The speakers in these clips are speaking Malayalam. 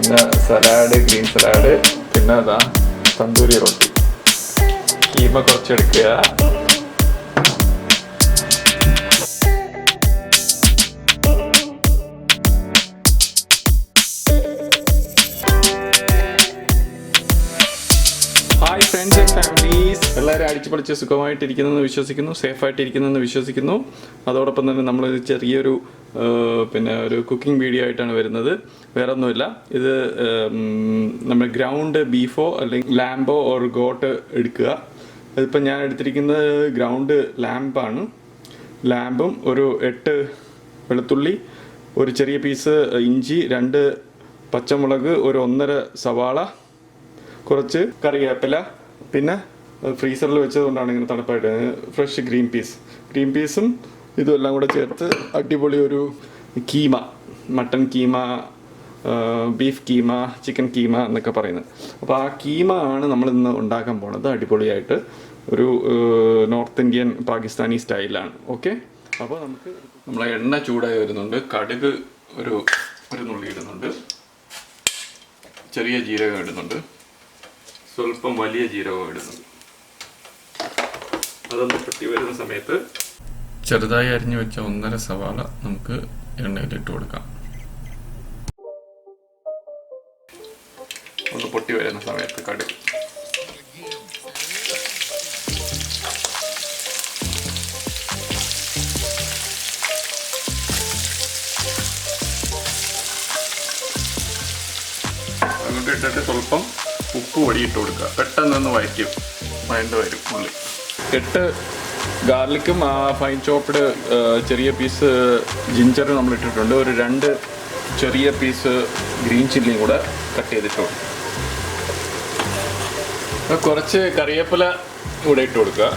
സലാഡ്, ഗ്രീൻ സലാഡ്, പിന്നെ അതാ തന്തൂരി റൊട്ടി. കീമ കുറച്ചെടുക്കുക. ഹായ് ഫ്രണ്ട്സ് ആൻഡ് ഫാമിലീസ്, എല്ലാവരും അടിച്ചു പൊളിച്ച് സുഖമായിട്ടിരിക്കുന്നെന്ന് വിശ്വസിക്കുന്നു, സേഫായിട്ടിരിക്കുന്നെന്ന് വിശ്വസിക്കുന്നു. അതോടൊപ്പം തന്നെ നമ്മൾ ചെറിയൊരു ഒരു കുക്കിംഗ് വീഡിയോ ആയിട്ടാണ് വരുന്നത്. വേറെ ഒന്നുമില്ല, ഇത് നമ്മൾ ഗ്രൗണ്ട് ബീഫോ അല്ലെങ്കിൽ ലാംബോ ഓർ ഗോട്ട് എടുക്കുക. അതിപ്പോൾ ഞാൻ എടുത്തിരിക്കുന്നത് ഗ്രൗണ്ട് ലാംബാണ്. ലാംബും ഒരു 8 വെളുത്തുള്ളി, ഒരു ചെറിയ പീസ് ഇഞ്ചി, 2 പച്ചമുളക്, ഒരു 1.5 സവാള, കുറച്ച് കറിവേപ്പില, പിന്നെ ഫ്രീസറിൽ വെച്ചതുകൊണ്ടാണ് ഇങ്ങനെ തണുപ്പായിട്ട് ഫ്രഷ് ഗ്രീൻ പീസും ഇതും എല്ലാം കൂടെ ചേർത്ത് അടിപൊളി ഒരു keema, mutton keema, beef keema, chicken keema എന്നൊക്കെ പറയുന്നത്. അപ്പോൾ ആ കീമ ആണ് നമ്മൾ ഇന്ന് ഉണ്ടാക്കാൻ പോണത്. അടിപൊളിയായിട്ട് ഒരു നോർത്ത് ഇന്ത്യൻ പാകിസ്ഥാനി സ്റ്റൈലാണ്. ഓക്കെ, അപ്പോൾ നമ്മളെ എണ്ണ ചൂടായി വരുന്നുണ്ട്. കടുക് ഒരു നുള്ളി ഇടുന്നുണ്ട്, ചെറിയ ജീരകം ഇടുന്നുണ്ട്, സ്വല്പം വലിയ ജീരകം ഇടുന്നുണ്ട്. അതൊന്ന് പൊട്ടി വരുന്ന സമയത്ത് ചെറുതായി അരിഞ്ഞു വെച്ച 1.5 സവാള നമുക്ക് എണ്ണയിലിട്ട് കൊടുക്കാം. ഒന്ന് പൊട്ടി വരുന്ന സമയത്ത് കടുക്, അങ്ങോട്ട് ഇട്ടിട്ട് സ്വല്പം ഉപ്പ് പൊടി ഇട്ട് കൊടുക്കുക. പെട്ടെന്നൊന്ന് വഴണ്ട് വരും ഉള്ളി. 8 ഗാർലിക്കും ഫൈൻ ചോപ്പ്ഡ് ചെറിയ പീസ് ജിഞ്ചറും നമ്മൾ ഇട്ടിട്ടുണ്ട്. ഒരു 2 ചെറിയ പീസ് ഗ്രീൻ ചില്ലിയും കൂടെ കട്ട് ചെയ്തിട്ടുണ്ട്. കുറച്ച് കറിവേപ്പില കൂടെ ഇട്ട് കൊടുക്കുക.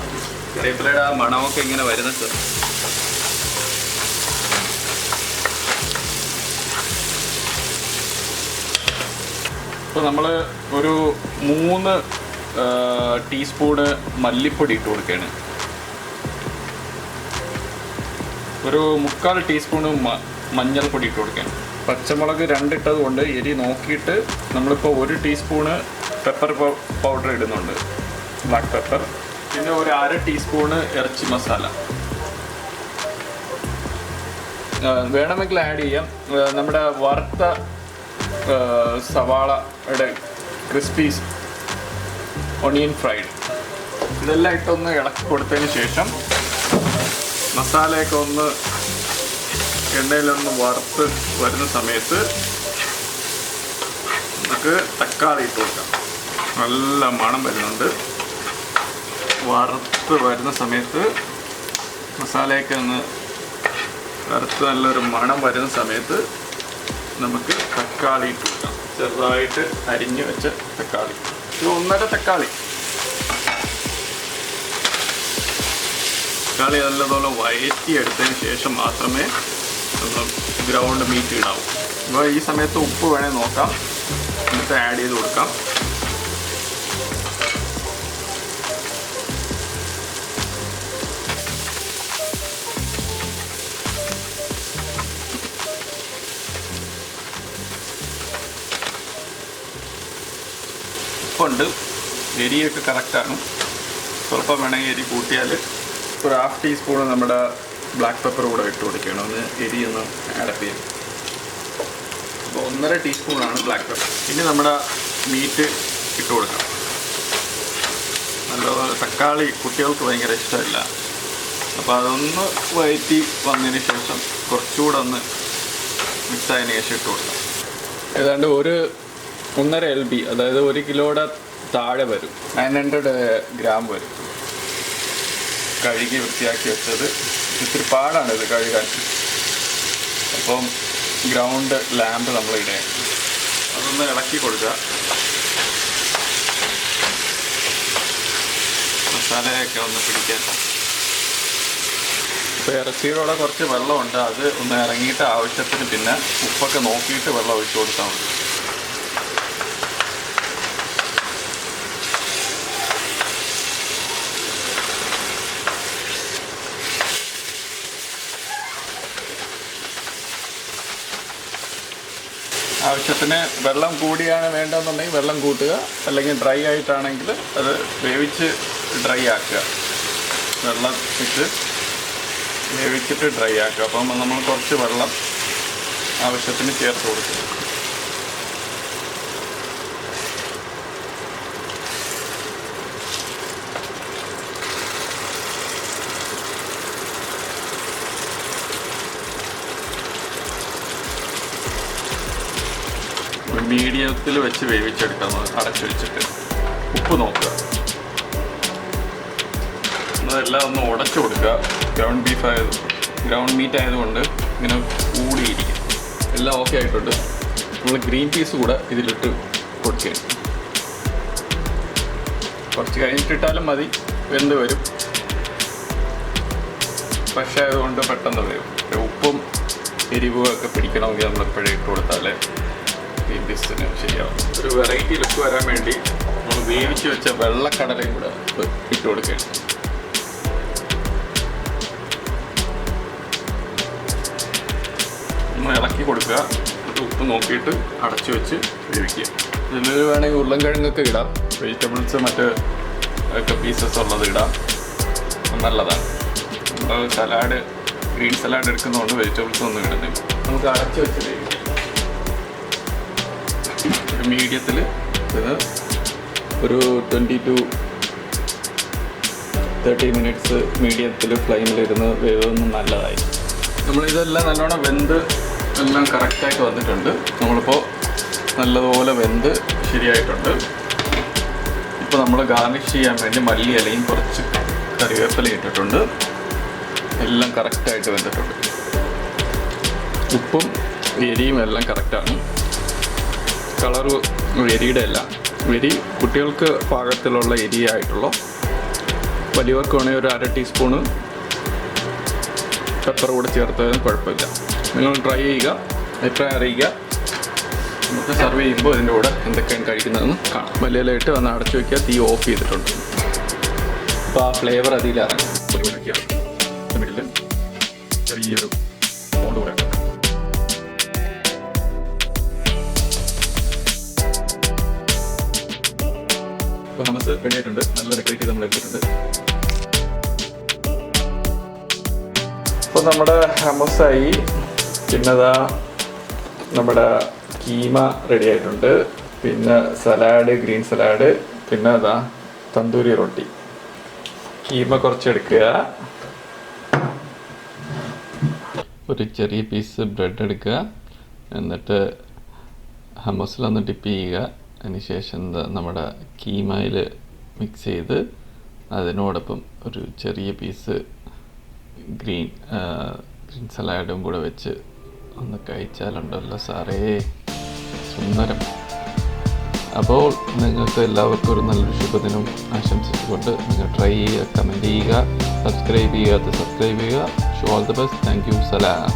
കറിവേപ്പിലയുടെ ആ മണമൊക്കെ ഇങ്ങനെ വരുന്നത്. അപ്പോൾ നമ്മൾ ഒരു 3 ടീസ്പൂണ് മല്ലിപ്പൊടി ഇട്ട് കൊടുക്കുകയാണ്. ഒരു 3/4 ടീസ്പൂണ് മഞ്ഞൾപ്പൊടി ഇട്ട് കൊടുക്കുകയാണ്. പച്ചമുളക് 2 ഇട്ടത് കൊണ്ട് എരി നോക്കിയിട്ട് നമ്മളിപ്പോൾ 1 ടീസ്പൂണ് പെപ്പർ പൗഡർ ഇടുന്നുണ്ട്, ബ്ലാക്ക് പെപ്പർ. പിന്നെ ഒരു 1/2 ടീസ്പൂണ് ഇറച്ചി മസാല വേണമെങ്കിൽ ആഡ് ചെയ്യാം. നമ്മുടെ വറുത്ത സവാളയുടെ ക്രിസ്പീസ് ഒണിയൻ ഫ്രൈഡ് ഇതെല്ലാം ഇട്ടൊന്ന് ഇളക്കി കൊടുത്തതിന് ശേഷം മസാലയൊക്കെ ഒന്ന് എണ്ണയിലൊന്ന് വറുത്ത് വരുന്ന സമയത്ത് നമുക്ക് തക്കാളി ഇട്ട് കൊടുക്കാം. നല്ല മണം വരുന്നുണ്ട്. വറുത്ത് വരുന്ന സമയത്ത് മസാലയൊക്കെ ഒന്ന് വറുത്ത് നല്ലൊരു മണം വരുന്ന സമയത്ത് നമുക്ക് തക്കാളി ഇട്ട് കൊടുക്കാം. ചെറുതായിട്ട് അരിഞ്ഞു വെച്ച തക്കാളി, 1.5 തക്കാളി നല്ലതുപോലെ വഴറ്റിയെടുത്തതിന് ശേഷം മാത്രമേ ഗ്രൗണ്ട് മീറ്റ് ഇടാവൂ. അപ്പോൾ ഈ സമയത്ത് ഉപ്പ് വേണേൽ നോക്കാം, എന്നിട്ട് ആഡ് ചെയ്ത് കൊടുക്കാം. ഉപ്പുണ്ട്, എരിയൊക്കെ കറക്റ്റാണ്. സ്വല്പം വേണമെങ്കിൽ എരി കൂട്ടിയാൽ ഒരു 1/2 ടീസ്പൂണ് നമ്മുടെ ബ്ലാക്ക് പെപ്പർ കൂടെ ഇട്ട് കൊടുക്കണം. ഒന്ന് എരി ഒന്ന് ആഡപ്പ് ചെയ്യും. അപ്പോൾ 1.5 ടീസ്പൂണാണ് ബ്ലാക്ക് പെപ്പർ. ഇനി നമ്മുടെ മീറ്റ് ഇട്ട് കൊടുക്കാം. നല്ലപോലെ തക്കാളി കുട്ടികൾക്ക് ഭയങ്കര ഇഷ്ടമില്ല. അപ്പോൾ അതൊന്ന് വഴറ്റി വന്നതിന് ശേഷം കുറച്ചുകൂടെ ഒന്ന് മിക്സായതിന് ശേഷം ഇട്ട് കൊടുക്കാം. ഏതാണ്ട് 1.5 LB, അതായത് 1 കിലോയുടെ താഴെ വരും, 900 ഗ്രാം വരും. കഴുകി വൃത്തിയാക്കി വെച്ചത്. ഇത്തിരി പാടാണ് ഇത് കഴുകാൻ. അപ്പം ഗ്രൗണ്ട് ലാമ്പ് നമ്മൾ ഇടേ അതൊന്ന് ഇളക്കി കൊടുക്കുക. മസാലയൊക്കെ ഒന്ന് പിടിക്കാൻ. ഇപ്പോൾ ഇറച്ചിയുടെ കുറച്ച് വെള്ളമുണ്ട്, അത് ഒന്ന് ഇറങ്ങിയിട്ട് ആവശ്യത്തിന് പിന്നെ ഉപ്പൊക്കെ നോക്കിയിട്ട് വെള്ളം ഒഴിച്ചു കൊടുത്താൽ മതി. ആവശ്യത്തിന് വെള്ളം കൂടിയാണ് വേണ്ടതെന്നുണ്ടെങ്കിൽ വെള്ളം കൂട്ടുക, അല്ലെങ്കിൽ ഡ്രൈ ആയിട്ടാണെങ്കിൽ അത് വേവിച്ച് ഡ്രൈ ആക്കുക. വെള്ളം ഇട്ട് വേവിച്ചിട്ട് ഡ്രൈ ആക്കുക. അപ്പം നമ്മൾ കുറച്ച് വെള്ളം ആവശ്യത്തിന് ചേർത്ത് കൊടുക്കുക. മീഡിയത്തിൽ വെച്ച് വേവിച്ചെടുക്കാം, അടച്ചു വെച്ചിട്ട്. ഉപ്പ് നോക്കുക, അതെല്ലാം ഒന്ന് ഉടച്ചു കൊടുക്കുക. ഗ്രൗണ്ട് മീറ്റ് ആയതുകൊണ്ട് ഇങ്ങനെ കൂടിയിരിക്കും. എല്ലാം ഓക്കെ ആയിട്ടുണ്ട്. നമ്മൾ ഗ്രീൻ പീസ് കൂടെ ഇതിലിട്ട് കൊടുക്കുകയാണ്. കുറച്ച് കഴിഞ്ഞിട്ടിട്ടാലും മതി, വെന്ത് വരും. ഫ്രഷ് ആയതുകൊണ്ട് പെട്ടെന്ന് വരും. ഉപ്പും എരിവും ഒക്കെ പിടിക്കണമെങ്കിൽ നമ്മൾ എപ്പോഴും ഇട്ട് കൊടുത്താലേ ഗ്രീൻ പീസിന് ശരിയാവും. ഒരു വെറൈറ്റി ലുക്ക് വരാൻ വേണ്ടി നമ്മൾ വേവിച്ച് വെച്ച വെള്ളക്കടലയും കൂടെ ഇട്ട് കൊടുക്കുകയാണ്. ഒന്ന് ഇളക്കി കൊടുക്കുക. ഉപ്പ് നോക്കിയിട്ട് അടച്ചു വെച്ച് വേവിക്കുക. ഇതിൽ വേണമെങ്കിൽ ഉരുളൻകിഴങ്ങൊക്കെ ഇടാം, വെജിറ്റബിൾസ് മറ്റ് ഒക്കെ പീസസ് ഉള്ളത് ഇടാം, നല്ലതാണ്. നമ്മൾ സലാഡ് ഗ്രീൻ സലാഡ് എടുക്കുന്നതുകൊണ്ട് വെജിറ്റബിൾസ് ഒന്നും ഇടുന്നില്ല. നമുക്ക് അടച്ചു വെച്ച് വേവിക്കാം. മീഡിയത്തിൽ ഇത് ഒരു 20 to 30 മിനിറ്റ്സ് മീഡിയത്തിൽ ഫ്ലെയിമിലിരുന്ന് വേവുന്നത് നല്ലതായി. നമ്മളിതെല്ലാം നല്ലോണം വെന്ത് എല്ലാം കറക്റ്റായിട്ട് വന്നിട്ടുണ്ട്. നമ്മളിപ്പോൾ നല്ലതുപോലെ വെന്ത് ശരിയായിട്ടുണ്ട്. ഇപ്പോൾ നമ്മൾ ഗാർണിഷ് ചെയ്യാൻ വേണ്ടി മല്ലി ഇലയും കുറച്ച് കറിവേപ്പില ഇട്ടിട്ടുണ്ട്. എല്ലാം കറക്റ്റായിട്ട് വെന്തിട്ടുണ്ട്. ഉപ്പും എരിയും എല്ലാം കറക്റ്റാണ്. കളറ് എരിയുടെ അല്ല, എരി കുട്ടികൾക്ക് പാകത്തിലുള്ള എരിയായിട്ടുള്ള. വലിയവർക്ക് വേണമെങ്കിൽ ഒരു 1/2 ടീസ്പൂണ് പെപ്പർ കൂടെ ചേർത്തതിന് കുഴപ്പമില്ല. നിങ്ങൾ ട്രൈ ചെയ്യുക, അഭിപ്രായം അറിയിക്കുക. നമുക്ക് സർവ് ചെയ്യുമ്പോൾ ഇതിൻ്റെ കൂടെ എന്തൊക്കെയാണ് കഴിക്കുന്നതെന്ന് കാണാം. വലിയിലായിട്ട് വന്ന് അടച്ചു വയ്ക്കുക. തീ ഓഫ് ചെയ്തിട്ടുണ്ട്. അപ്പോൾ ആ ഫ്ലേവർ അതിലിറങ്ങും. മിഡിൽ ചെറിയൊരു സൗണ്ട് കൂടെ. ഇപ്പോൾ ഹമസ് റെഡിയായിട്ടുണ്ട്. നല്ല ഡെക്കറേറ്റ് ചെയ്ത് നമ്മൾ എടുത്തിട്ടുണ്ട്. ഇപ്പോൾ നമ്മുടെ ഹമസായി. പിന്നെ നമ്മുടെ കീമ റെഡി ആയിട്ടുണ്ട്. പിന്നെ സലാഡ്, ഗ്രീൻ സലാഡ്. പിന്നെ തന്തൂരി റൊട്ടി. കീമ കുറച്ചെടുക്കുക. ഒരു ചെറിയ പീസ് ബ്രെഡ് എടുക്കുക. എന്നിട്ട് ഹമസിലൊന്ന് ഡിപ്പ് ചെയ്യുക. അതിനുശേഷം നമ്മുടെ കീമയിൽ മിക്സ് ചെയ്ത് അതിനോടൊപ്പം ഒരു ചെറിയ പീസ് ഗ്രീൻ സലാഡും കൂടെ വെച്ച് ഒന്ന് കഴിച്ചാലുണ്ടല്ലോ സാറേ സുന്ദരം. അപ്പോൾ നിങ്ങൾക്ക് എല്ലാവർക്കും ഒരു നല്ലൊരു ശുഭദിനം ആശംസിച്ചുകൊണ്ട് നിങ്ങൾ ട്രൈ ചെയ്യുക, കമൻറ്റ് ചെയ്യുക, സബ്സ്ക്രൈബ് ചെയ്യുക. Show all the best. Thank you. Salam.